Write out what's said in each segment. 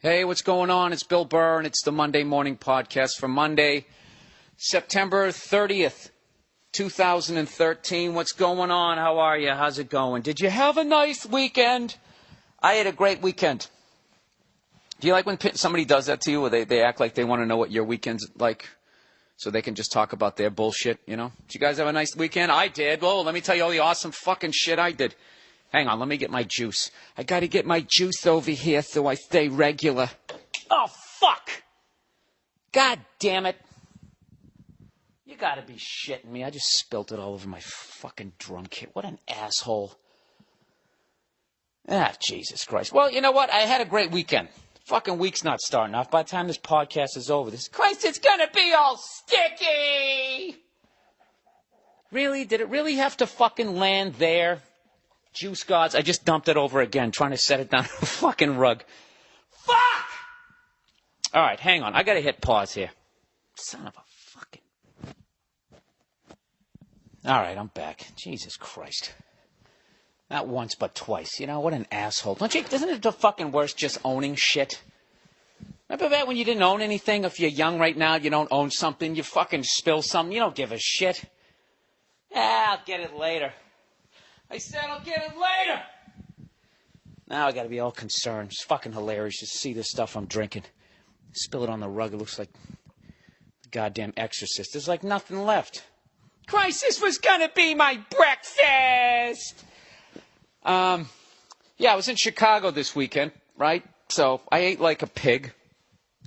Hey, what's going on? It's Bill Burr, and it's the Monday Morning Podcast for Monday, September 30th, 2013. What's going on? How are you? How's it going? Did you have a nice weekend? I had a great weekend. Do you like when somebody does that to you, where they act like they want to know what your weekend's like so they can just talk about their bullshit, you know? Did you guys have a nice weekend? I did. Well, let me tell you all the awesome fucking shit I did. Hang on, let me get my juice. I gotta get my juice over here so I stay regular. Oh, fuck! God damn it. You gotta be shitting me. I just spilt it all over my fucking drum kit. What an asshole. Ah, Jesus Christ. Well, you know what? I had a great weekend. Fucking week's not starting off. By the time this podcast is over, Christ, it's gonna be all sticky! Really? Did it really have to fucking land there? Juice gods, I just dumped it over again, trying to set it down on the fucking rug. Fuck! All right, hang on. I got to hit pause here. Son of a fucking... All right, I'm back. Jesus Christ. Not once, but twice. You know, what an asshole. Isn't it the fucking worst just owning shit? Remember that when you didn't own anything? If you're young right now, you don't own something, you fucking spill something, you don't give a shit. I'll get it later. I said I'll get it later. Now I got to be all concerned. It's fucking hilarious to see this stuff I'm drinking. Spill it on the rug. It looks like the goddamn Exorcist. There's like nothing left. Christ, this was going to be my breakfast. Yeah, I was in Chicago this weekend, right? So I ate like a pig.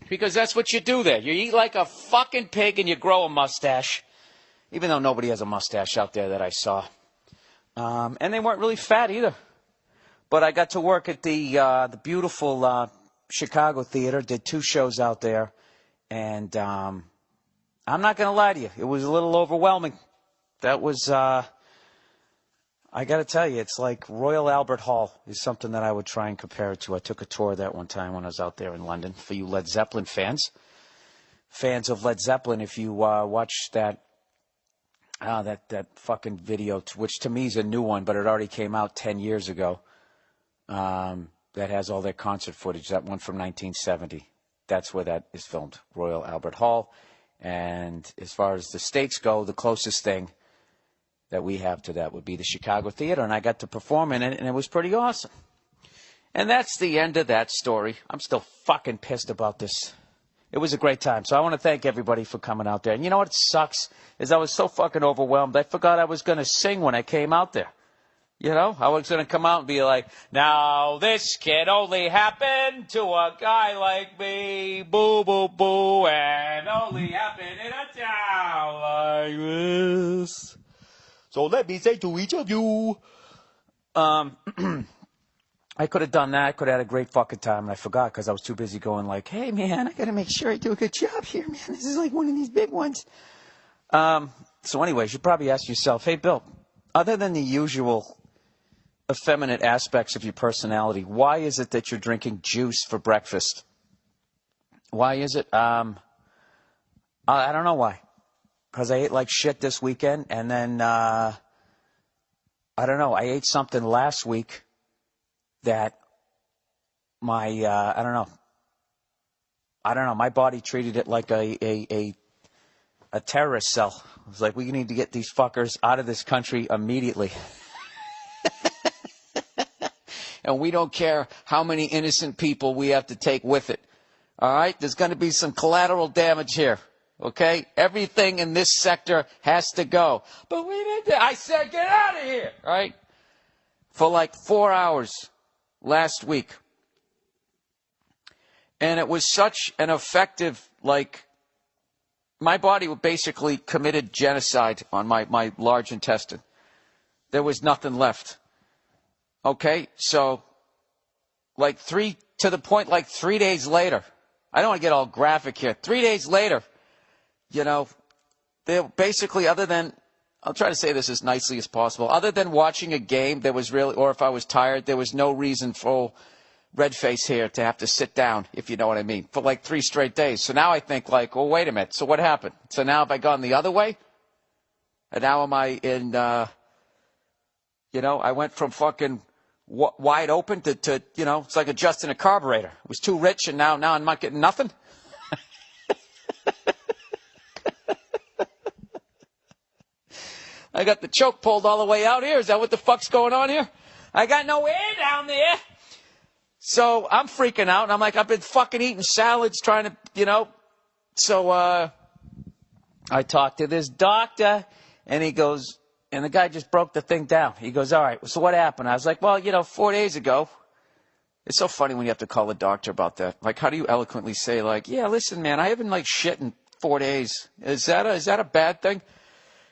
Because that's what you do there. You eat like a fucking pig and you grow a mustache. Even though nobody has a mustache out there that I saw. And they weren't really fat either. But I got to work at the beautiful Chicago theater, did 2 shows out there. And I'm not going to lie to you, it was a little overwhelming. That was, I got to tell you, it's like Royal Albert Hall is something that I would try and compare it to. I took a tour of that one time when I was out there in London. For you Led Zeppelin fans of Led Zeppelin, if you watch that fucking video, which to me is a new one, but it already came out 10 years ago, that has all their concert footage, that one from 1970. That's where that is filmed, Royal Albert Hall. And as far as the States go, the closest thing that we have to that would be the Chicago Theater, and I got to perform in it, and it was pretty awesome. And that's the end of that story. I'm still fucking pissed about this. It was a great time. So I want to thank everybody for coming out there. And you know what sucks? Is I was so fucking overwhelmed, I forgot I was going to sing when I came out there. You know? I was going to come out and be like, now this can only happen to a guy like me. Boo, boo, boo. And only happen in a town like this. So let me say to each of you, I could have done that. I could have had a great fucking time, and I forgot because I was too busy going like, hey, man, I got to make sure I do a good job here, man. This is like one of these big ones. So anyways, you probably ask yourself, hey, Bill, other than the usual effeminate aspects of your personality, why is it that you're drinking juice for breakfast? Why is it? I don't know why. Because I ate like shit this weekend, and then, I don't know, I ate something last week that my, I don't know, my body treated it like a terrorist cell. It was like, we need to get these fuckers out of this country immediately. And we don't care how many innocent people we have to take with it. All right? There's going to be some collateral damage here. Okay? Everything in this sector has to go. But we didn't. I said, get out of here. All right? For like 4 hours last week. And it was such an effective, like, my body basically committed genocide on my large intestine. There was nothing left. Okay? So, like 3 days later, I don't want to get all graphic here. 3 days later, you know, they basically, other than, I'll try to say this as nicely as possible, other than watching a game, there was really, or if I was tired, there was no reason for red face here to have to sit down, if you know what I mean, for like 3 straight days. So now I think like, well, wait a minute. So what happened? So now have I gone the other way? And now am I in, you know, I went from fucking wide open to it's like adjusting a carburetor. It was too rich, and now I'm not getting nothing. I got the choke pulled all the way out here. Is that what the fuck's going on here? I got no air down there. So I'm freaking out, and I'm like, I've been fucking eating salads trying to, So I talked to this doctor, and he goes, and the guy just broke the thing down. He goes, all right, so what happened? I was like, well, 4 days ago. It's so funny when you have to call a doctor about that. Like, how do you eloquently say, like, yeah, listen, man, I haven't, shit in 4 days. Is that a bad thing?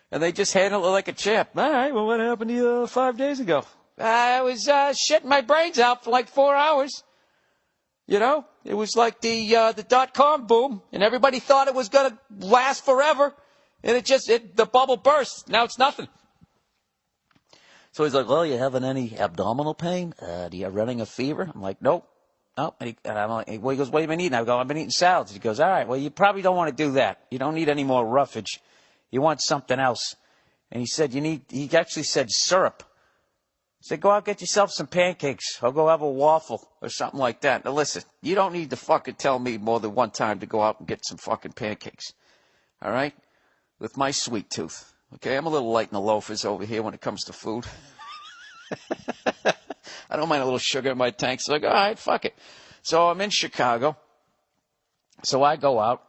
And they just handle it like a champ. All right, well, what happened to you 5 days ago? I was shitting my brains out for 4 hours. It was like the dot-com boom, and everybody thought it was going to last forever, and the bubble burst. Now it's nothing. So he's like, well, you having any abdominal pain? Do you running a fever? I'm like, nope. And I'm like, well, he goes, what have you been eating? I go, I've been eating salads. He goes, all right, well, you probably don't want to do that. You don't need any more roughage. You want something else. And he said, he actually said syrup. He said, go out, get yourself some pancakes. Or go have a waffle or something like that. Now, listen, you don't need to fucking tell me more than one time to go out and get some fucking pancakes. All right? With my sweet tooth. Okay? I'm a little light in the loafers over here when it comes to food. I don't mind a little sugar in my tank. So I go, all right, fuck it. So I'm in Chicago. So I go out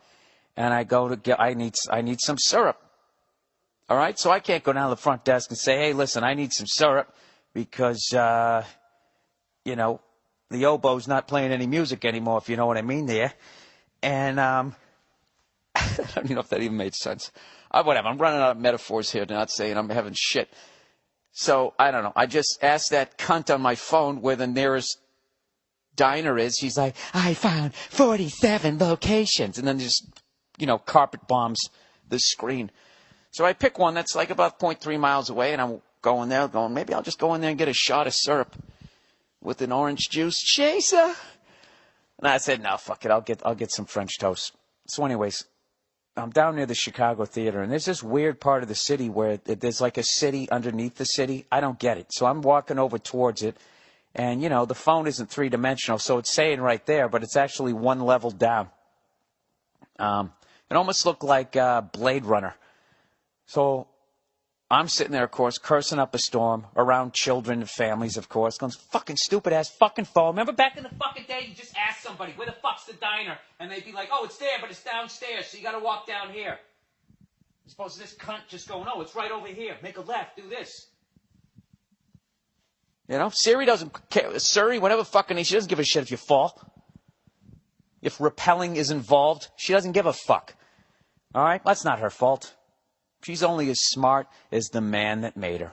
and I go to get, I need some syrup. All right? So I can't go down to the front desk and say, hey, listen, I need some syrup because, the oboe's not playing any music anymore, if you know what I mean there. And I don't even know if that even made sense. Whatever, I'm running out of metaphors here, not saying I'm having shit. So, I don't know. I just asked that cunt on my phone where the nearest diner is. She's like, I found 47 locations. And then just, carpet bombs the screen. So I pick one that's about 0.3 miles away, and I'm going there, maybe I'll just go in there and get a shot of syrup with an orange juice chaser. And I said, no, fuck it, I'll get some French toast. So anyways, I'm down near the Chicago Theater, and there's this weird part of the city where there's like a city underneath the city. I don't get it. So I'm walking over towards it, and, the phone isn't three-dimensional, so it's saying right there, but it's actually one level down. It almost looked like Blade Runner. So I'm sitting there, of course, cursing up a storm around children and families, of course, going, fucking stupid-ass fucking phone. Remember back in the fucking day, you just asked somebody, where the fuck's the diner? And they'd be like, oh, it's there, but it's downstairs, so you got to walk down here. As opposed to this cunt just going, oh, it's right over here. Make a left, do this. Siri doesn't care. Siri, whatever fucking, she doesn't give a shit if you fall. If rappelling is involved, she doesn't give a fuck. All right? That's not her fault. She's only as smart as the man that made her.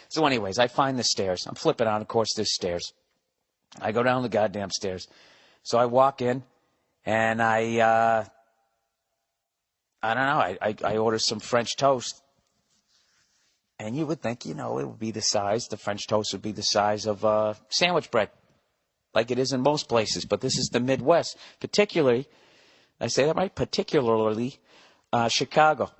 So anyways, I find the stairs. I'm flipping out, of course, there's stairs. I go down the goddamn stairs. So I walk in, and I don't know, I order some French toast. And you would think, it would be the French toast would be the size of sandwich bread, like it is in most places. But this is the Midwest, particularly, I say that right, particularly Chicago.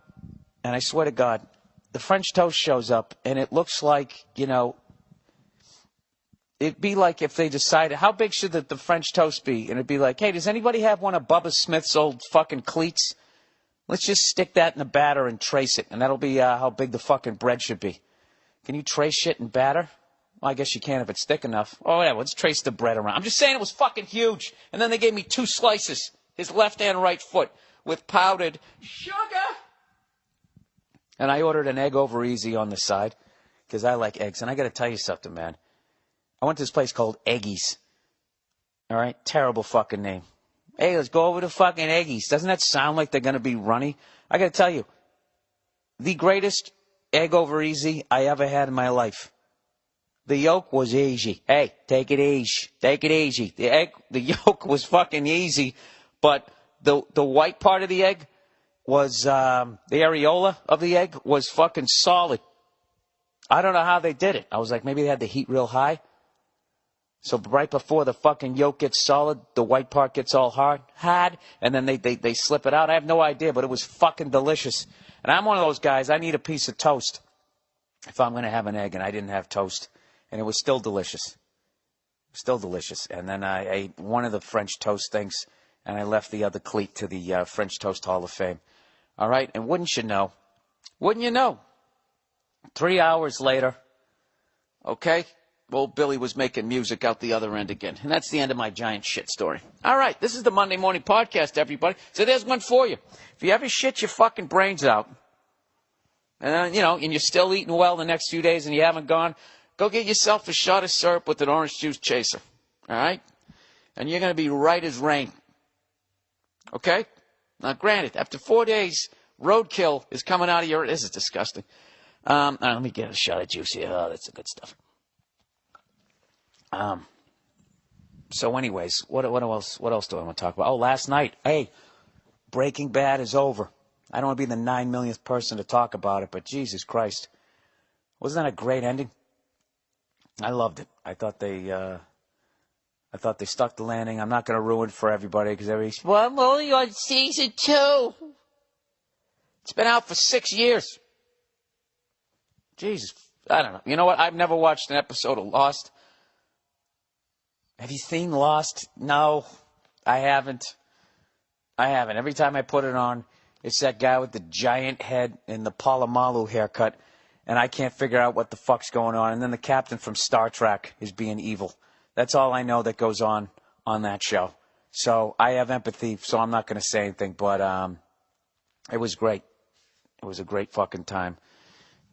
And I swear to God, the French toast shows up, and it looks like, it'd be like if they decided, how big should the French toast be? And it'd be like, hey, does anybody have one of Bubba Smith's old fucking cleats? Let's just stick that in the batter and trace it, and that'll be how big the fucking bread should be. Can you trace shit in batter? Well, I guess you can if it's thick enough. Oh, yeah, let's trace the bread around. I'm just saying it was fucking huge. And then they gave me 2 slices, his left and right foot, with powdered sugar. And I ordered an egg over easy on the side, because I like eggs. And I got to tell you something, man. I went to this place called Eggies. All right? Terrible fucking name. Hey, let's go over to fucking Eggies. Doesn't that sound like they're going to be runny? I got to tell you, the greatest egg over easy I ever had in my life. The yolk was easy. Hey, take it easy. Take it easy. The yolk was fucking easy, but the white part of the egg was, the areola of the egg was fucking solid. I don't know how they did it. I was like, maybe they had the heat real high. So right before the fucking yolk gets solid, the white part gets all hard, and then they slip it out. I have no idea, but it was fucking delicious. And I'm one of those guys, I need a piece of toast. if I'm going to have an egg, and I didn't have toast, and it was still delicious. Still delicious. And then I ate one of the French toast things, and I left the other cleat to the French Toast Hall of Fame. All right? And wouldn't you know, 3 hours later, okay, old Billy was making music out the other end again. And that's the end of my giant shit story. All right, this is the Monday Morning Podcast, everybody. So there's one for you. If you ever shit your fucking brains out, and and you're still eating well the next few days and you haven't gone, go get yourself a shot of syrup with an orange juice chaser. All right? And you're going to be right as rain. Okay? Now, granted, after 4 days, roadkill is coming out of your... This is disgusting. All right, let me get a shot of juice here. Oh, that's the good stuff. So anyways, what else do I want to talk about? Oh, last night. Hey, Breaking Bad is over. I don't want to be the 9 millionth person to talk about it, but Jesus Christ. Wasn't that a great ending? I loved it. I thought they stuck the landing. I'm not going to ruin it for everybody because everybody's, well, I'm only on season 2. It's been out for 6 years. Jesus, I don't know. You know what? I've never watched an episode of Lost. Have you seen Lost? No, I haven't. Every time I put it on, it's that guy with the giant head and the Palomalu haircut, and I can't figure out what the fuck's going on. And then the captain from Star Trek is being evil. That's all I know that goes on that show. So I have empathy, so I'm not going to say anything, but it was great. It was a great fucking time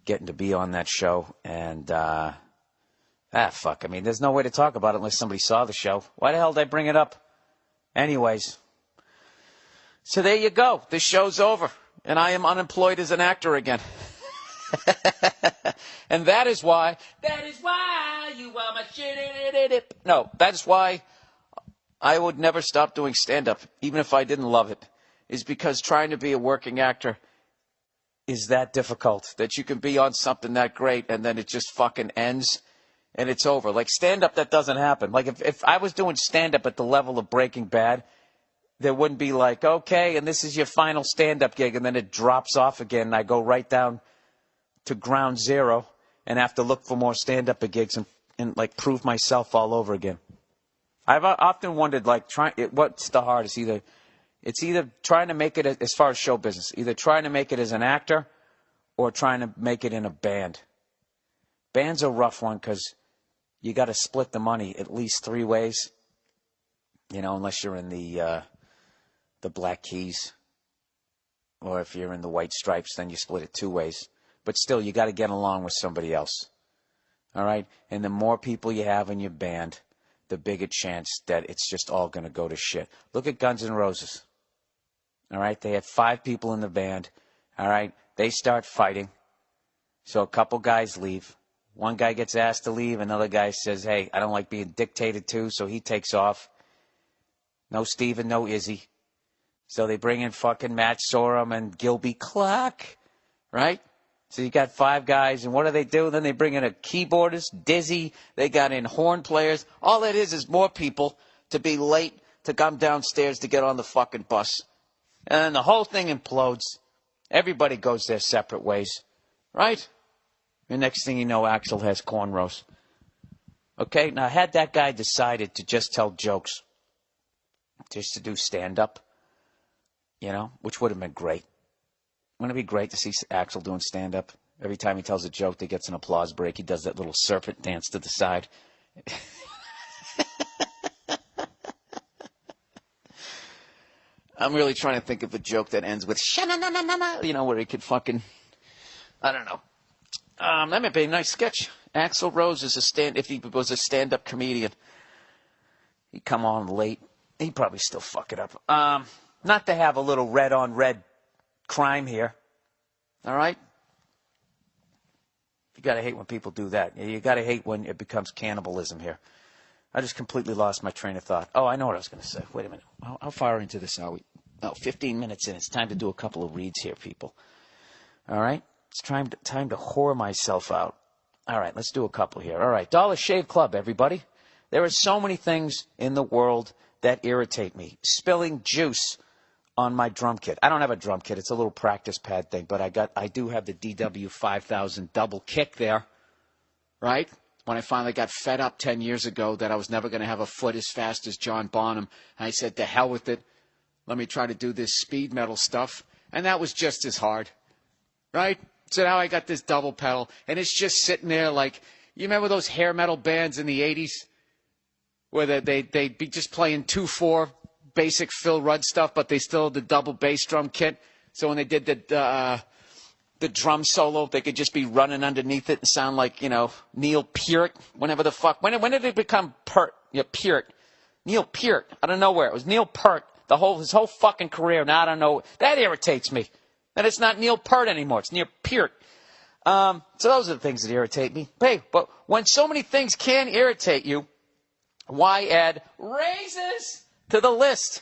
getting to be on that show. And, fuck. I mean, there's no way to talk about it unless somebody saw the show. Why the hell did I bring it up? Anyways. So there you go. This show's over. And I am unemployed as an actor again. And that is why you are my shit. No, that's why I would never stop doing stand-up, even if I didn't love it, is because trying to be a working actor is that difficult, that you can be on something that great and then it just fucking ends and it's over. Like stand-up, that doesn't happen. Like if I was doing stand-up at the level of Breaking Bad, there wouldn't be like, okay, and this is your final stand-up gig, and then it drops off again, and I go right down to ground zero and have to look for more stand-up gigs and like prove myself all over again. I've often wondered, like, what's the hardest? It's either trying to make it as far as show business, either trying to make it as an actor or trying to make it in a band. Band's a rough one because you got to split the money at least 3 ways, unless you're in the Black Keys, or if you're in the White Stripes, then you split it 2 ways. But still, you got to get along with somebody else. All right? And the more people you have in your band, the bigger chance that it's just all going to go to shit. Look at Guns N' Roses. All right? They had 5 people in the band. All right? They start fighting. So a couple guys leave. One guy gets asked to leave. Another guy says, hey, I don't like being dictated to, so he takes off. No Steven, no Izzy. So they bring in fucking Matt Sorum and Gilby Clark. Right? So you got 5 guys, and what do they do? Then they bring in a keyboardist, Dizzy. They got in horn players. All it is more people to be late to come downstairs to get on the fucking bus. And then the whole thing implodes. Everybody goes their separate ways. Right? The next thing you know, Axl has cornrows. Okay? Now, had that guy decided to just tell jokes, just to do stand-up, which would have been great. Wouldn't it be great to see Axl doing stand-up? Every time he tells a joke that gets an applause break, he does that little serpent dance to the side. I'm really trying to think of a joke that ends with sha-na-na-na-na, where he could fucking, I don't know. That might be a nice sketch. Axl Rose is if he was a stand-up comedian, he'd come on late. He'd probably still fuck it up. Not to have a little red-on-red crime here. All right? You got to hate when people do that. You got to hate when it becomes cannibalism here. I just completely lost my train of thought. Oh, I know what I was going to say. Wait a minute. How far into this are we? Oh, 15 minutes in. It's time to do a couple of reads here, people. All right? It's time to whore myself out. All right, let's do a couple here. All right, Dollar Shave Club, everybody. There are so many things in the world that irritate me. Spilling juice on my drum kit. I don't have a drum kit. It's a little practice pad thing, but I do have the DW 5000 double kick there, right? When I finally got fed up 10 years ago that I was never going to have a foot as fast as John Bonham, I said, to hell with it. Let me try to do this speed metal stuff. And that was just as hard, right? So now I got this double pedal, and it's just sitting there like, you remember those hair metal bands in the 80s? Where they'd be just playing 2/4 basic Phil Rudd stuff, but they still had the double bass drum kit. So when they did the drum solo, they could just be running underneath it and sound like, Neil Peart, whenever the fuck. When did it become Peart? Neil Peart, out of nowhere. It was Neil Peart his whole fucking career. Now I don't know. That irritates me. That it's not Neil Peart anymore. It's Neil Peart. So those are the things that irritate me. Hey, but when so many things can irritate you, why add razors to the list?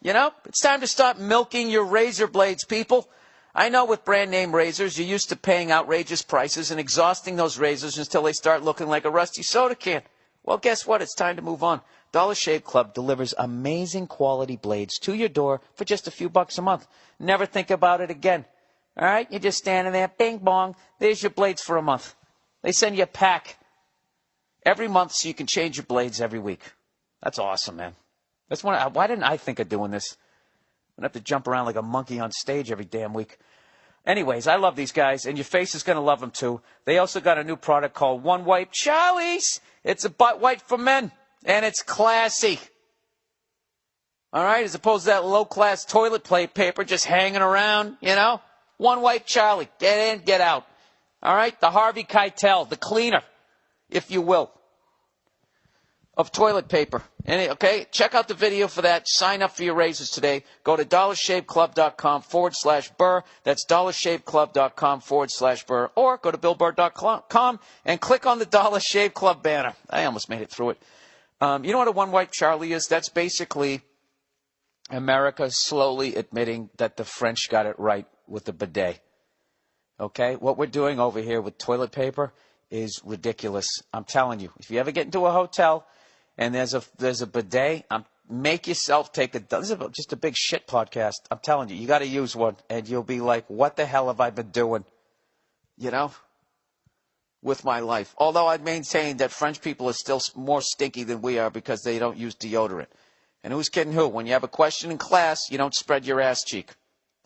It's time to stop milking your razor blades, people. I know with brand name razors, you're used to paying outrageous prices and exhausting those razors until they start looking like a rusty soda can. Well, guess what? It's time to move on. Dollar Shave Club delivers amazing quality blades to your door for just a few bucks a month. Never think about it again. All right? You're just standing there, bing bong, there's your blades for a month. They send you a pack every month so you can change your blades every week. That's awesome, man. Why didn't I think of doing this? I'm going to have to jump around like a monkey on stage every damn week. Anyways, I love these guys, and your face is going to love them too. They also got a new product called One Wipe Charlie's. It's a butt wipe for men, and it's classy. All right, as opposed to that low-class toilet paper just hanging around, One Wipe Charlie. Get in, get out. All right, the Harvey Keitel, the cleaner, if you will, of toilet paper. Okay, check out the video for that. Sign up for your razors today. Go to dollarshaveclub.com/Burr. That's dollarshaveclub.com/Burr. Or go to billburr.com and click on the Dollar Shave Club banner. I almost made it through it. You know what a One Wipe Charlie is? That's basically America slowly admitting that the French got it right with the bidet. Okay, what we're doing over here with toilet paper is ridiculous. I'm telling you, if you ever get into a hotel and there's a bidet, make yourself take this is just a big shit podcast. I'm telling you, you got to use one, and you'll be like, what the hell have I been doing, with my life? Although I maintain that French people are still more stinky than we are because they don't use deodorant. And who's kidding who? When you have a question in class, you don't spread your ass cheek.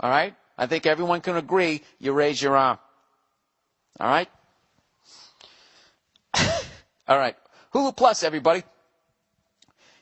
All right? I think everyone can agree you raise your arm. All right? All right. Hulu Plus, everybody.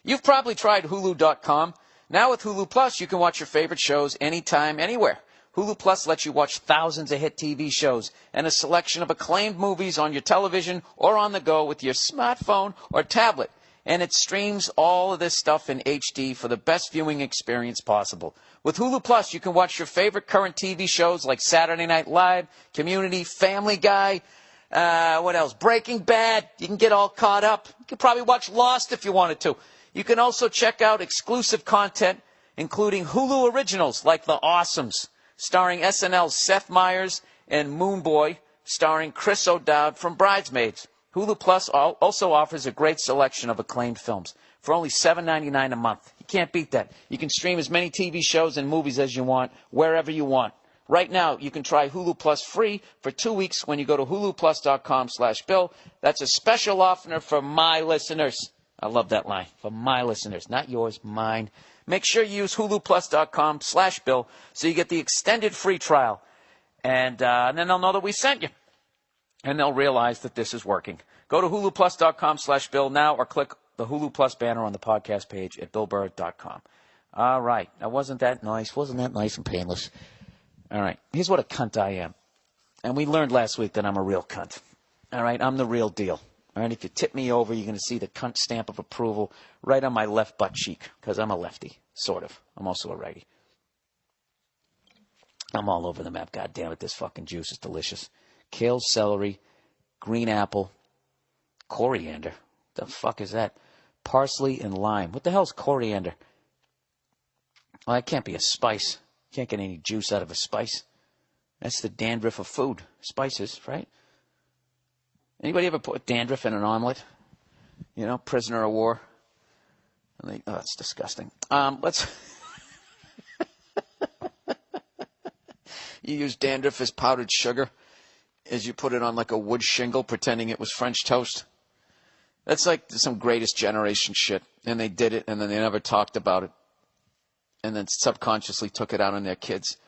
You've probably tried Hulu.com. Now with Hulu Plus, you can watch your favorite shows anytime, anywhere. Hulu Plus lets you watch thousands of hit TV shows and a selection of acclaimed movies on your television or on the go with your smartphone or tablet. And it streams all of this stuff in HD for the best viewing experience possible. With Hulu Plus, you can watch your favorite current TV shows like Saturday Night Live, Community, Family Guy, what else? Breaking Bad. You can get all caught up. You can probably watch Lost if you wanted to. You can also check out exclusive content, including Hulu originals like The Awesomes, starring SNL's Seth Meyers, and Moonboy, starring Chris O'Dowd from Bridesmaids. Hulu Plus also offers a great selection of acclaimed films for only $7.99 a month. You can't beat that. You can stream as many TV shows and movies as you want, wherever you want. Right now, you can try Hulu Plus free for 2 weeks when you go to huluplus.com/Bill. That's a special offer for my listeners. I love that line. For my listeners, not yours, mine. Make sure you use huluplus.com/Bill so you get the extended free trial. And then they'll know that we sent you. And they'll realize that this is working. Go to huluplus.com/Bill now or click the Hulu Plus banner on the podcast page at billburr.com. All right. Now, wasn't that nice? Wasn't that nice and painless? All right. Here's what a cunt I am. And we learned last week that I'm a real cunt. All right. I'm the real deal. All right. If you tip me over, you're going to see the cunt stamp of approval right on my left butt cheek because I'm a lefty. Sort of. I'm also a righty. I'm all over the map. God damn it. This fucking juice is delicious. Kale, celery, green apple, coriander. The fuck is that? Parsley and lime. What the hell's coriander? Well, that can't be a spice. Can't get any juice out of a spice. That's the dandruff of food. Spices, right? Anybody ever put dandruff in an omelet? Prisoner of war. Oh, it's disgusting. Let's You use dandruff as powdered sugar as you put it on like a wood shingle pretending it was French toast. That's like some Greatest Generation shit. And they did it, and then they never talked about it. And then subconsciously took it out on their kids.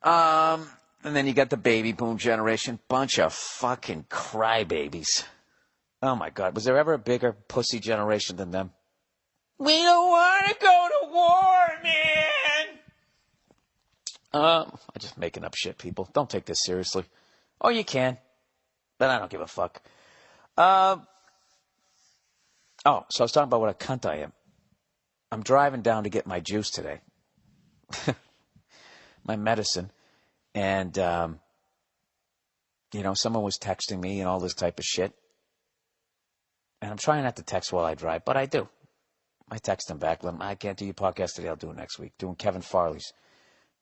And then you got the baby boom generation. Bunch of fucking crybabies. Oh, my God. Was there ever a bigger pussy generation than them? We don't want to go to war, man. I'm just making up shit, people. Don't take this seriously. Oh, you can. But I don't give a fuck. So I was talking about what a cunt I am. I'm driving down to get my juice today. My medicine. And, someone was texting me and all this type of shit. And I'm trying not to text while I drive, but I do. I text them back. I can't do your podcast today. I'll do it next week. Doing Kevin Farley's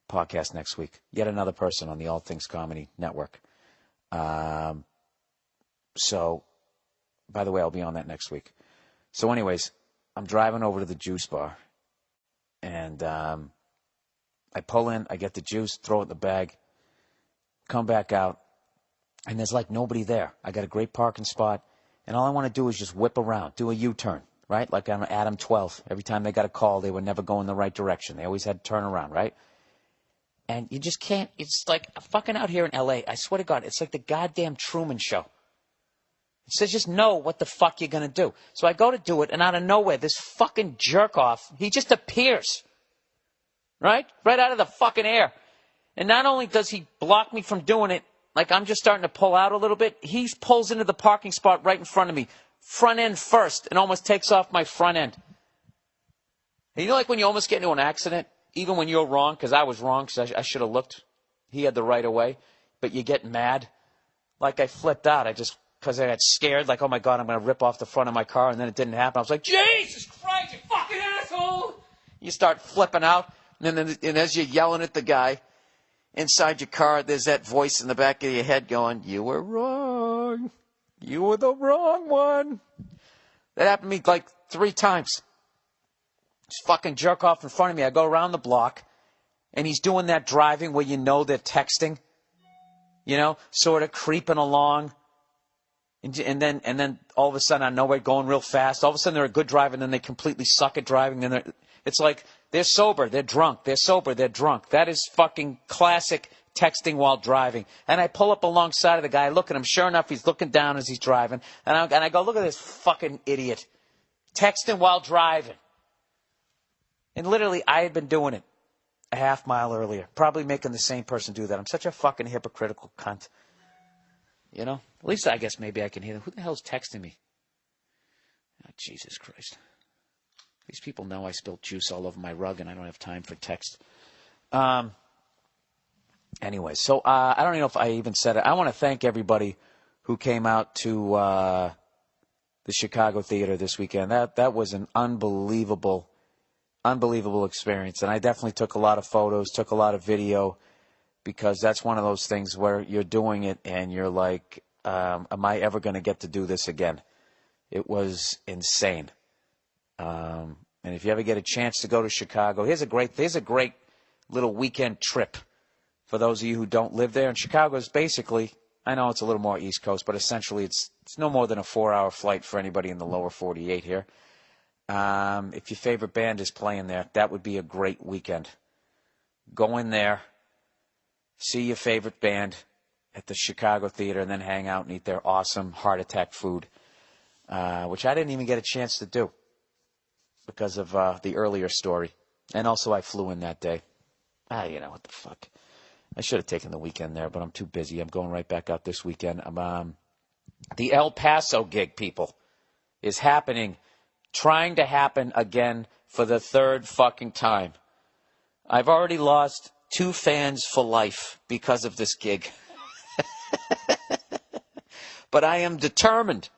podcast next week. Yet another person on the All Things Comedy Network. So, by the way, I'll be on that next week. So anyways, I'm driving over to the juice bar. And I pull in. I get the juice, throw it in the bag, come back out. And there's like nobody there. I got a great parking spot. And all I want to do is just whip around, do a U-turn. Right? Like on Adam 12. Every time they got a call, they would never go in the right direction. They always had to turn around, right? And you just can't. It's like fucking out here in L.A. I swear to God, it's like the goddamn Truman Show. It says just know what the fuck you're going to do. So I go to do it, and out of nowhere, this fucking jerk-off, he just appears. Right? Right out of the fucking air. And not only does he block me from doing it, like I'm just starting to pull out a little bit, he pulls into the parking spot right in front of me. Front end first, and almost takes off my front end. And you know, like when you almost get into an accident, even when you're wrong, because I was wrong, because I should have looked. He had the right of way, but you get mad. Like I flipped out. Because I got scared, like, oh my God, I'm going to rip off the front of my car, and then it didn't happen. I was like, Jesus Christ, you fucking asshole! You start flipping out, and as you're yelling at the guy inside your car, there's that voice in the back of your head going, you were wrong. You were the wrong one. That happened to me like 3 times. Just fucking jerk off in front of me. I go around the block, and he's doing that driving where you know they're texting, sort of creeping along. And then all of a sudden, I know we're going real fast. All of a sudden, they're a good driver, and then they completely suck at driving. And it's like they're sober, they're drunk. They're sober, they're drunk. That is fucking classic texting while driving. And I pull up alongside of the guy, look at him. Sure enough, he's looking down as he's driving. And I go, look at this fucking idiot. Texting while driving. And literally, I had been doing it a half mile earlier. Probably making the same person do that. I'm such a fucking hypocritical cunt. At least I guess maybe I can hear them. Who the hell's texting me? Oh, Jesus Christ. These people know I spilled juice all over my rug and I don't have time for text. Anyway, so I don't even know if I even said it. I want to thank everybody who came out to the Chicago Theater this weekend. That was an unbelievable experience. And I definitely took a lot of photos, took a lot of video, because that's one of those things where you're doing it and you're like, am I ever going to get to do this again? It was insane. And if you ever get a chance to go to Chicago, here's a great little weekend trip for those of you who don't live there. And Chicago is basically, I know it's a little more East Coast, but essentially it's no more than a 4-hour flight for anybody in the lower 48 here. If your favorite band is playing there, that would be a great weekend. Go in there, see your favorite band at the Chicago Theater, and then hang out and eat their awesome heart attack food, which I didn't even get a chance to do because of the earlier story. And also I flew in that day. What the fuck. I should have taken the weekend there, but I'm too busy. I'm going right back out this weekend. The El Paso gig, people, is happening, trying to happen again for the 3rd fucking time. I've already lost 2 fans for life because of this gig. But I am determined.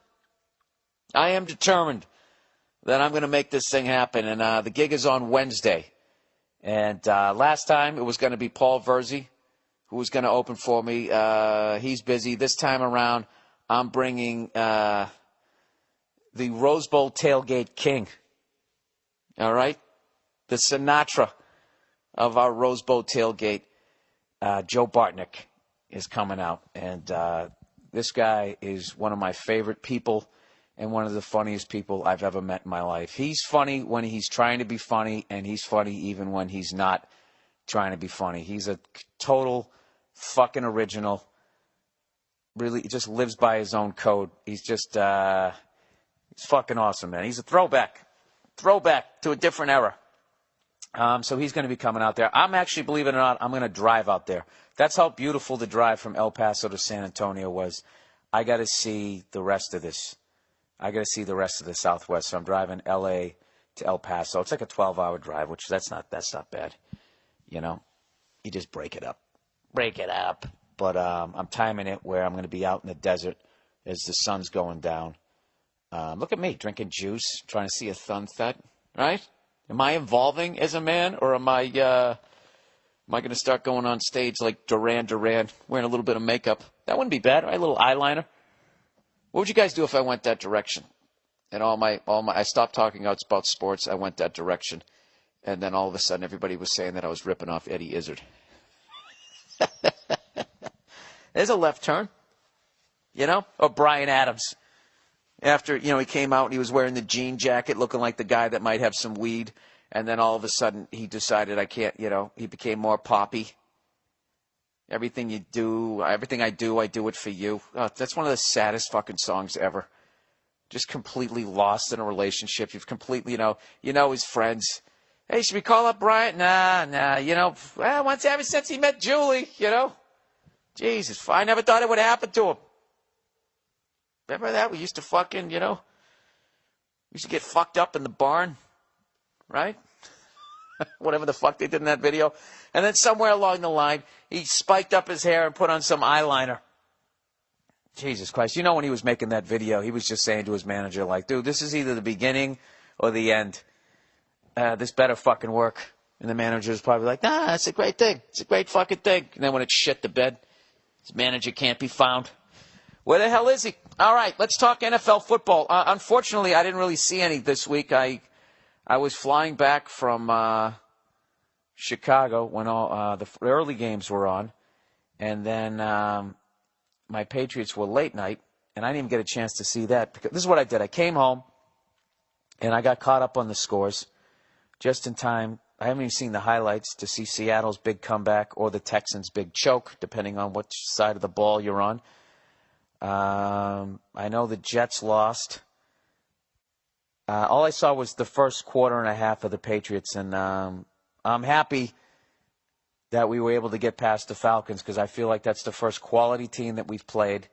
That I'm going to make this thing happen. And the gig is on Wednesday. And last time it was going to be Paul Verzi, who was going to open for me. He's busy. This time around, I'm bringing the Rose Bowl Tailgate King. All right? The Sinatra of our Rose Bowl Tailgate. Joe Bartnick is coming out. And this guy is one of my favorite people and one of the funniest people I've ever met in my life. He's funny when he's trying to be funny, and he's funny even when he's not trying to be funny. He's a total fucking original. Really, he just lives by his own code. He's just, he's fucking awesome, man. He's a throwback to a different era. So he's going to be coming out there. I'm actually, believe it or not, I'm going to drive out there. That's how beautiful the drive from El Paso to San Antonio was. I got to see the rest of this. I got to see the rest of the Southwest. So I'm driving L.A. to El Paso. It's like a 12-hour drive, which that's not bad. You know, you just break it up. But I'm timing it where I'm going to be out in the desert as the sun's going down. Look at me, drinking juice, trying to see a sunset, right? Am I evolving as a man, or am I going to start going on stage like Duran Duran, wearing a little bit of makeup? That wouldn't be bad, right? A little eyeliner. What would you guys do if I went that direction? And I stopped talking about sports. I went that direction, and then all of a sudden, everybody was saying that I was ripping off Eddie Izzard. There's a left turn, you know, or Bryan Adams. After, you know, he came out and he was wearing the jean jacket, looking like the guy that might have some weed. And then all of a sudden he decided I can't, you know, he became more poppy. Everything I do, I do it for you. Oh, that's one of the saddest fucking songs ever. Just completely lost in a relationship. You've completely, you know his friends. Hey, should we call up Brian? Nah, you know, ever since he met Julie, you know. Jesus, I never thought it would happen to him. Remember that? We used to fucking, we used to get fucked up in the barn, right? Whatever the fuck they did in that video. And then somewhere along the line, he spiked up his hair and put on some eyeliner. Jesus Christ. You know, when he was making that video, he was just saying to his manager, like, dude, this is either the beginning or the end. This better fucking work. And the manager was probably like, nah, it's a great thing. It's a great fucking thing. And then when it's shit the bed, his manager can't be found. Where the hell is he? All right, let's talk NFL football. Unfortunately, I didn't really see any this week. I was flying back from Chicago when all the early games were on, and then my Patriots were late night, and I didn't even get a chance to see that. Because this is what I did. I came home, and I got caught up on the scores just in time. I haven't even seen the highlights to see Seattle's big comeback or the Texans' big choke, depending on which side of the ball you're on. I know the Jets lost. All I saw was the first quarter and a half of the Patriots, and I'm happy that we were able to get past the Falcons because I feel like that's the first quality team that we've played.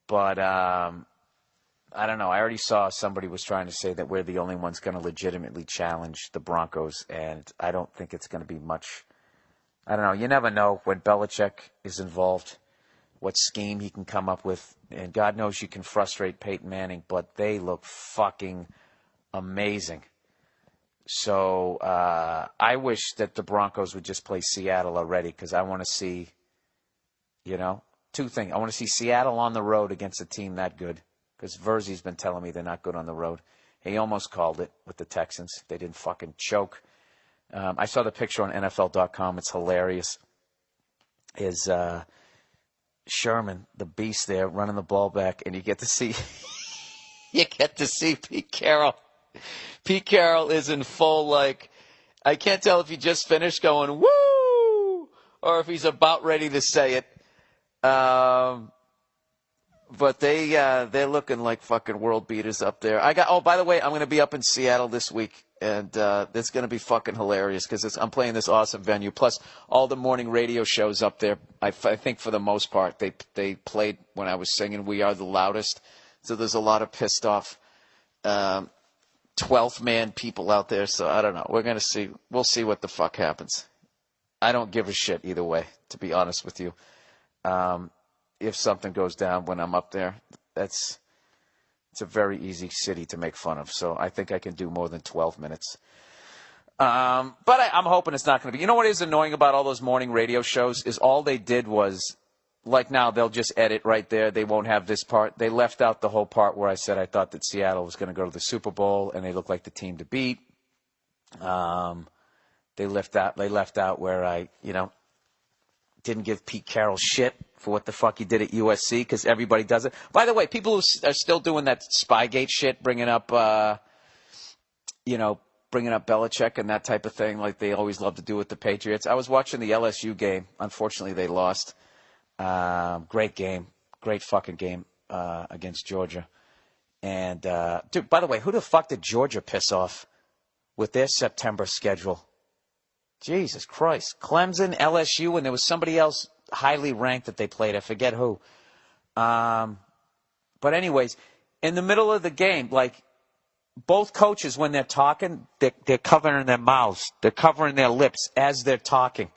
But I don't know. I already saw somebody was trying to say that we're the only ones going to legitimately challenge the Broncos, and I don't think it's going to be much. I don't know. You never know when Belichick is involved, what scheme he can come up with. And God knows you can frustrate Peyton Manning, but they look fucking amazing. So I wish that the Broncos would just play Seattle already because I want to see, two things. I want to see Seattle on the road against a team that good because Verzi's been telling me they're not good on the road. He almost called it with the Texans. They didn't fucking choke. I saw the picture on NFL.com. It's hilarious. Is Sherman, the beast there, running the ball back, and you get to see Pete Carroll. Pete Carroll is in full, I can't tell if he just finished going, woo, or if he's about ready to say it. But they're looking like fucking world beaters up there. By the way, I'm going to be up in Seattle this week, and it's going to be fucking hilarious because I'm playing this awesome venue. Plus, all the morning radio shows up there, I think for the most part, they played when I was singing We Are the Loudest. So there's a lot of pissed off 12th man people out there. So I don't know. We're going to see. We'll see what the fuck happens. I don't give a shit either way, to be honest with you. If something goes down when I'm up there, it's a very easy city to make fun of. So I think I can do more than 12 minutes. But I'm hoping it's not going to be. You know what is annoying about all those morning radio shows is all they did was, like now, they'll just edit right there. They won't have this part. They left out the whole part where I said I thought that Seattle was going to go to the Super Bowl and they look like the team to beat. They left out where I, didn't give Pete Carroll shit for what the fuck he did at USC because everybody does it. By the way, people who are still doing that Spygate shit, bringing up Belichick and that type of thing, like they always love to do with the Patriots. I was watching the LSU game. Unfortunately, they lost. Great game. Great fucking game against Georgia. And, dude, by the way, who the fuck did Georgia piss off with their September schedule? Jesus Christ. Clemson, LSU, and there was somebody else highly ranked that they played. I forget who. But anyways, in the middle of the game, like, both coaches, when they're talking, they're covering their mouths. They're covering their lips as they're talking.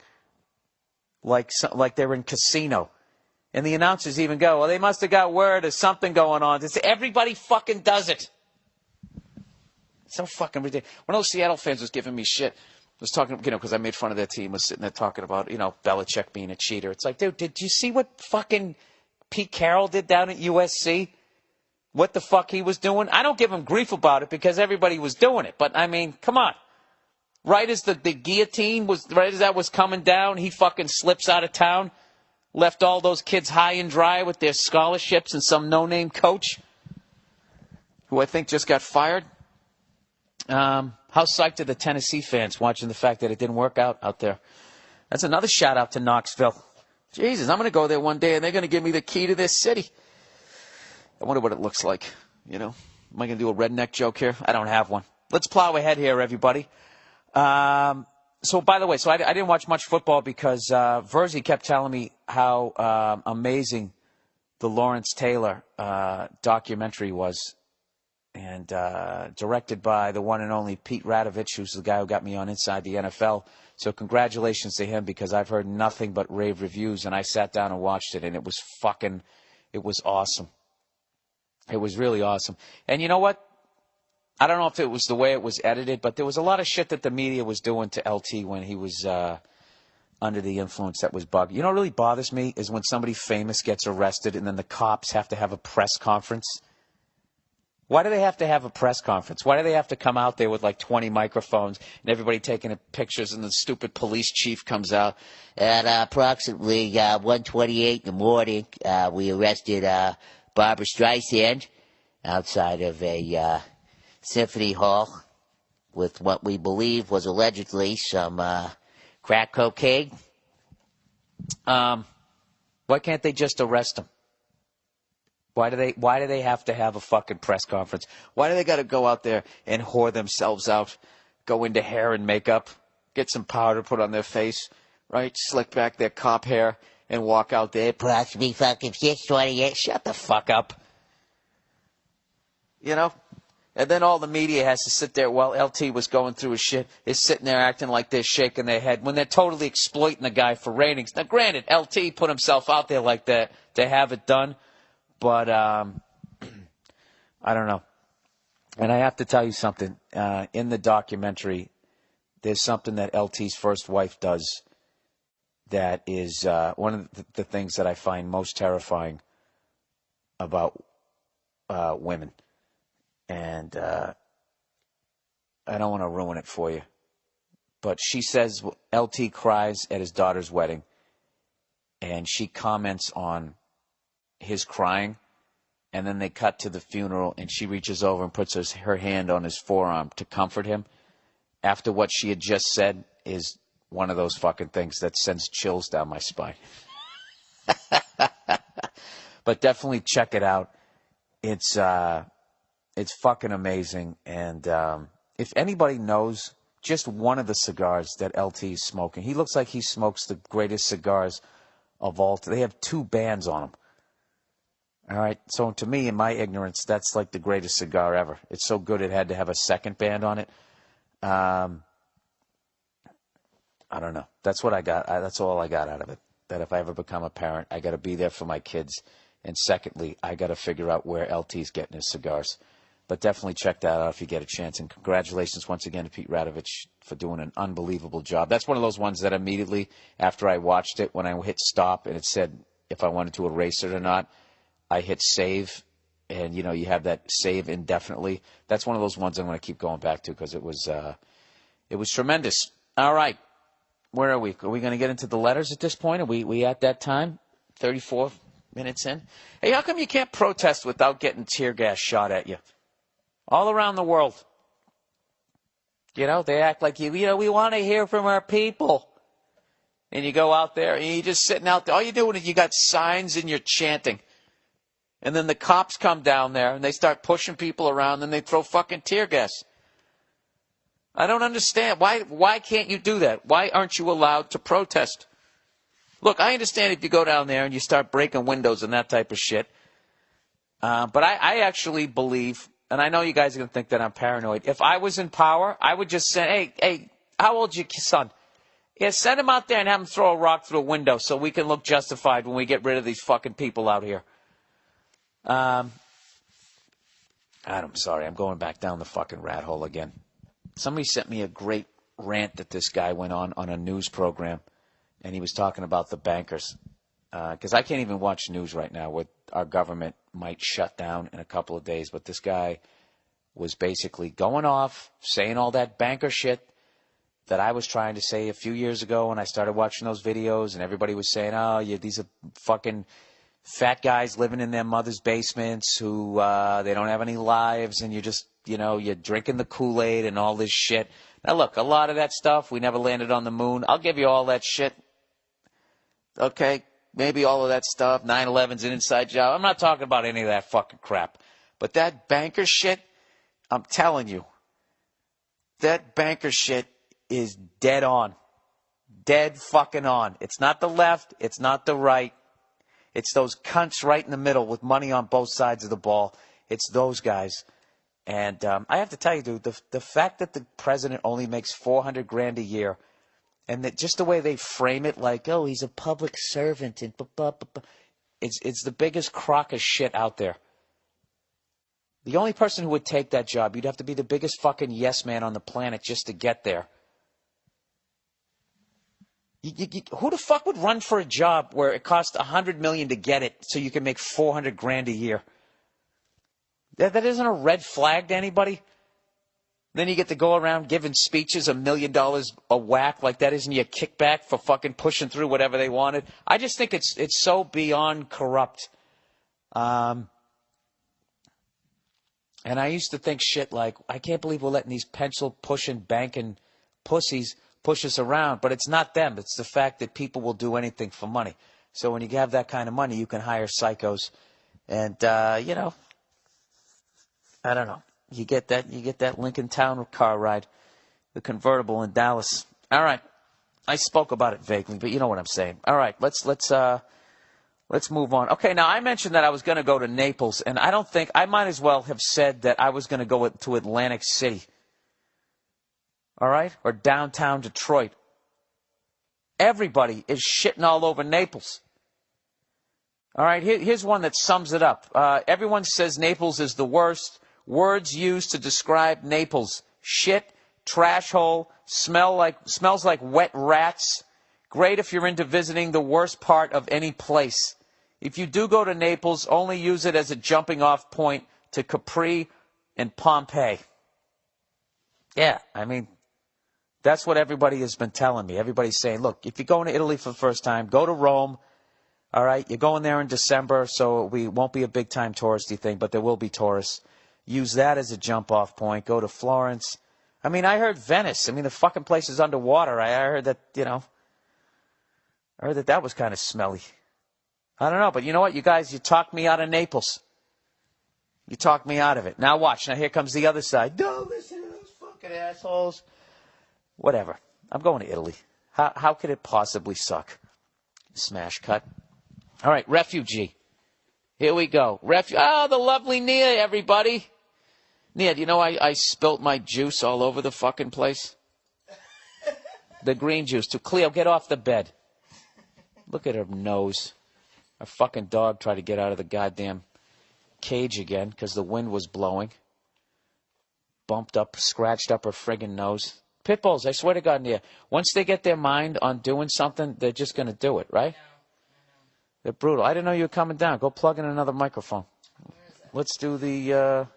Like they're in casino. And the announcers even go, well, they must have got word there's something going on. Everybody fucking does it. It's so fucking ridiculous. One of those Seattle fans was giving me shit. Was talking, because I made fun of their team, was sitting there talking about, Belichick being a cheater. It's like, dude, did you see what fucking Pete Carroll did down at USC? What the fuck he was doing? I don't give him grief about it because everybody was doing it. But, I mean, come on. Right as the guillotine right as that was coming down, he fucking slips out of town. Left all those kids high and dry with their scholarships and some no-name coach who I think just got fired. How psyched are the Tennessee fans watching the fact that it didn't work out there? That's another shout-out to Knoxville. Jesus, I'm going to go there one day, and they're going to give me the key to this city. I wonder what it looks like, Am I going to do a redneck joke here? I don't have one. Let's plow ahead here, everybody. So, by the way, I didn't watch much football because Verzi kept telling me how amazing the Lawrence Taylor documentary was, and directed by the one and only Pete Radovich, who's the guy who got me on Inside the NFL. So congratulations to him because I've heard nothing but rave reviews, and I sat down and watched it, and it was awesome. It was really awesome. And you know what? I don't know if it was the way it was edited, but there was a lot of shit that the media was doing to LT when he was under the influence that was bugged. You know what really bothers me is when somebody famous gets arrested and then the cops have to have a press conference. Why do they have to have a press conference? Why do they have to come out there with like 20 microphones and everybody taking pictures and the stupid police chief comes out? At approximately 1:28 in the morning, we arrested Barbara Streisand outside of a Symphony Hall with what we believe was allegedly some crack cocaine. Why can't they just arrest him? Why do they have to have a fucking press conference? Why do they got to go out there and whore themselves out, go into hair and makeup, get some powder put on their face, right? Slick back their cop hair and walk out there, approximately fucking 6:28. Shut the fuck up. And then all the media has to sit there while LT was going through his shit, is sitting there acting like they're shaking their head when they're totally exploiting the guy for ratings. Now, granted, LT put himself out there like that to have it done, but I don't know. And I have to tell you something. In the documentary, there's something that LT's first wife does that is one of the things that I find most terrifying about women. And I don't want to ruin it for you. But she says LT cries at his daughter's wedding, and she comments on his crying, and then they cut to the funeral, and she reaches over and puts her hand on his forearm to comfort him after what she had just said is one of those fucking things that sends chills down my spine. But definitely check it out. It's fucking amazing. And if anybody knows just one of the cigars that LT is smoking, he looks like he smokes the greatest cigars of all. They have 2 bands on them. All right. So to me, in my ignorance, that's like the greatest cigar ever. It's so good it had to have a second band on it. I don't know. That's what I got. That's all I got out of it. That if I ever become a parent, I got to be there for my kids. And secondly, I got to figure out where LT's getting his cigars. But definitely check that out if you get a chance. And congratulations once again to Pete Radovich for doing an unbelievable job. That's one of those ones that immediately after I watched it, when I hit stop and it said if I wanted to erase it or not, I hit save. And, you have that save indefinitely. That's one of those ones I'm going to keep going back to because it was tremendous. All right. Where are we? Are we going to get into the letters at this point? Are we at that time? 34 minutes in? Hey, how come you can't protest without getting tear gas shot at you? All around the world. You know, they act like, we want to hear from our people. And you go out there and you're just sitting out there. All you're doing is you got signs and you're chanting. And then the cops come down there and they start pushing people around and they throw fucking tear gas. I don't understand. Why can't you do that? Why aren't you allowed to protest? Look, I understand if you go down there and you start breaking windows and that type of shit. But I actually believe, and I know you guys are going to think that I'm paranoid. If I was in power, I would just say, hey, how old's your son? Yeah, send him out there and have him throw a rock through a window so we can look justified when we get rid of these fucking people out here. I'm sorry. I'm going back down the fucking rat hole again. Somebody sent me a great rant that this guy went on a news program, and he was talking about the bankers. Because I can't even watch news right now where our government might shut down in a couple of days. But this guy was basically going off, saying all that banker shit that I was trying to say a few years ago when I started watching those videos, and everybody was saying, oh, yeah, these are fucking fat guys living in their mother's basements who they don't have any lives, and you're just, you're drinking the Kool-Aid and all this shit. Now, look, a lot of that stuff, we never landed on the moon. I'll give you all that shit. Okay? Maybe all of that stuff. 9/11's an inside job. I'm not talking about any of that fucking crap. But that banker shit, I'm telling you, that banker shit is dead on. Dead fucking on. It's not the left. It's not the right. It's those cunts right in the middle with money on both sides of the ball. It's those guys. And I have to tell you, dude, the fact that the president only makes $400,000 a year, and that just the way they frame it, like, oh, he's a public servant, and it's the biggest crock of shit out there. The only person who would take that job, you'd have to be the biggest fucking yes man on the planet just to get there. Who the fuck would run for a job where it costs $100 million to get it so you can make $400,000 a year? That isn't a red flag to anybody. Then you get to go around giving speeches $1 million a whack, like that isn't your kickback for fucking pushing through whatever they wanted. I just think it's so beyond corrupt. And I used to think shit like, I can't believe we're letting these pencil-pushing, banking pussies push us around. But it's not them. It's the fact that people will do anything for money. So when you have that kind of money, you can hire psychos. And, I don't know. You get that Lincoln Town car ride, the convertible in Dallas. All right. I spoke about it vaguely, but you know what I'm saying. All right. Let's move on. Okay, now I mentioned that I was going to go to Naples, and I might as well have said that I was going to go to Atlantic City. All right? Or downtown Detroit. Everybody is shitting all over Naples. All right, here's one that sums it up. Everyone says Naples is the worst. Words used to describe Naples: shit, trash hole, smells like wet rats. Great if you're into visiting the worst part of any place. If you do go to Naples, only use it as a jumping off point to Capri and Pompeii. Yeah, I mean, that's what everybody has been telling me. Everybody's saying, look, if you're going to Italy for the first time, go to Rome. All right, you're going there in December, so we won't be a big-time touristy thing, but there will be tourists. Use that as a jump-off point. Go to Florence. I mean, I heard Venice. I mean, the fucking place is underwater. I heard that, I heard that was kind of smelly. I don't know, but you know what? You guys, you talked me out of Naples. You talked me out of it. Now watch. Now here comes the other side. Don't listen to those fucking assholes. Whatever. I'm going to Italy. How could it possibly suck? Smash cut. All right, refugee. Here we go. The lovely Nia, everybody. Nia, do you know I spilt my juice all over the fucking place? The green juice. To Cleo, get off the bed. Look at her nose. Our fucking dog tried to get out of the goddamn cage again because the wind was blowing. Scratched up her friggin' nose. Pit bulls, I swear to God, Nia, once they get their mind on doing something, they're just going to do it, right? They're brutal. I didn't know you were coming down. Go plug in another microphone. Let's do the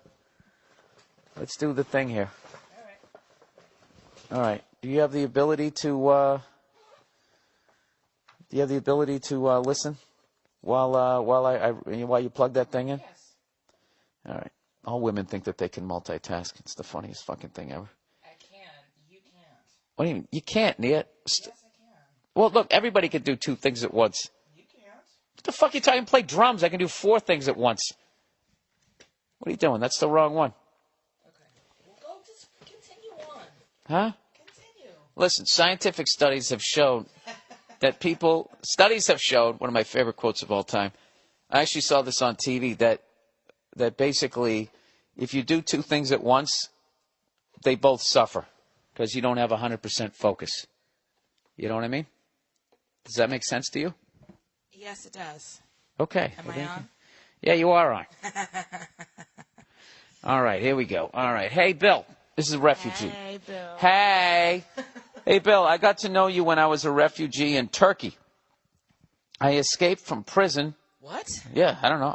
thing here. All right. Do you have the ability to Do you have the ability to listen while you plug that thing in? Yes. All right. All women think that they can multitask. It's the funniest fucking thing ever. I can. You can't. What do you mean? You can't, Nia. Yes, I can. Well, look, everybody can do 2 things at once. You can't. What the fuck are you talking? Play drums. I can do 4 things at once. What are you doing? That's the wrong one. Okay. Well, go just continue on. Huh? Continue. Listen, scientific studies have shown that studies have shown, one of my favorite quotes of all time, I actually saw this on TV, that basically if you do 2 things at once, they both suffer because you don't have 100% focus. You know what I mean? Does that make sense to you? Yes, it does. Okay. Am I on? Yeah, you are on. All right, here we go. All right. Hey, Bill. This is a refugee. Hey, Bill. Hey. Hey, Bill, I got to know you when I was a refugee in Turkey. I escaped from prison. What? Yeah, I don't know.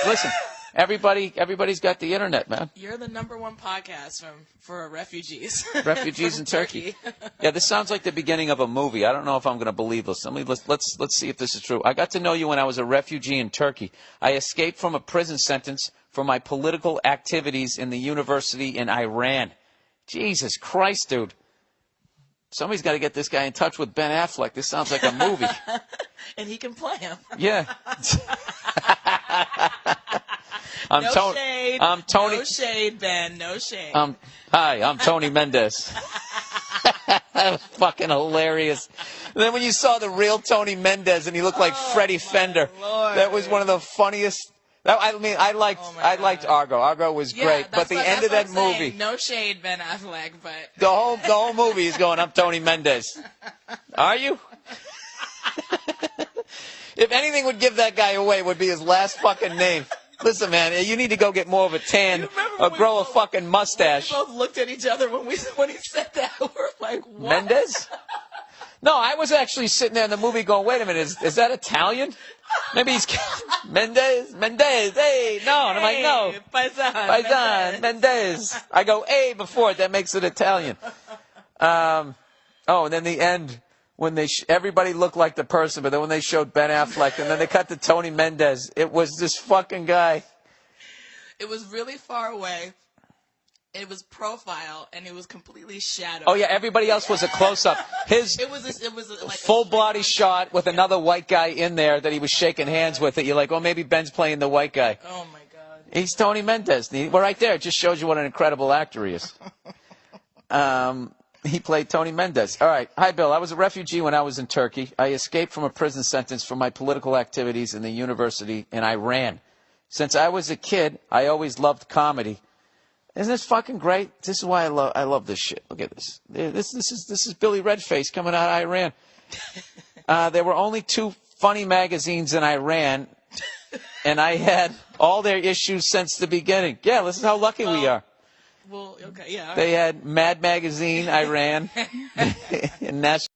Listen, everybody's got the internet, man. You're the #1 podcast for refugees. Refugees in Turkey. Yeah, this sounds like the beginning of a movie. I don't know if I'm going to believe this. Let's see if this is true. I got to know you when I was a refugee in Turkey. I escaped from a prison sentence for my political activities in the university in Iran. Jesus Christ, dude. Somebody's got to get this guy in touch with Ben Affleck. This sounds like a movie. And he can play him. Yeah. No shade. I'm Tony. No shade, Ben. No shade. Hi, I'm Tony Mendez. That was fucking hilarious. And then when you saw the real Tony Mendez and he looked like Freddie Fender, Lord. that was one of the funniest. I liked Argo. Argo was great, but the end of that movie, no shade, Ben Affleck, but the whole movie is going, I'm Tony Mendez. Are you? If anything would give that guy away, it would be his last fucking name. Listen, man, you need to go get more of a tan or grow a fucking mustache. We both looked at each other when he said that. We're like, what? Mendez? No, I was actually sitting there in the movie going, wait a minute, is that Italian? Maybe he's Mendez, hey, no. And I'm like, no. Paisan, Mendez. I go, hey, before it, that makes it Italian. And then the end, when everybody looked like the person, but then when they showed Ben Affleck, and then they cut to Tony Mendez, it was this fucking guy. It was really far away. It was profile, and it was completely shadowed. Oh yeah, everybody else was a close-up. It was like full body shot with another white guy in there that he was shaking hands with. It you're like, oh, maybe Ben's playing the white guy. Oh my God. He's Tony Mendez. Well, right there, it just shows you what an incredible actor he is. He played Tony Mendez. All right. Hi, Bill. I was a refugee when I was in Turkey. I escaped from a prison sentence for my political activities in the university in Iran. Since I was a kid, I always loved comedy. Isn't this fucking great? This is why I love this shit. Look at this. This is Billy Redface coming out of Iran. There were only 2 funny magazines in Iran, and I had all their issues since the beginning. Yeah, this is how lucky we are. Well, okay, yeah. They had Mad Magazine, Iran, and National.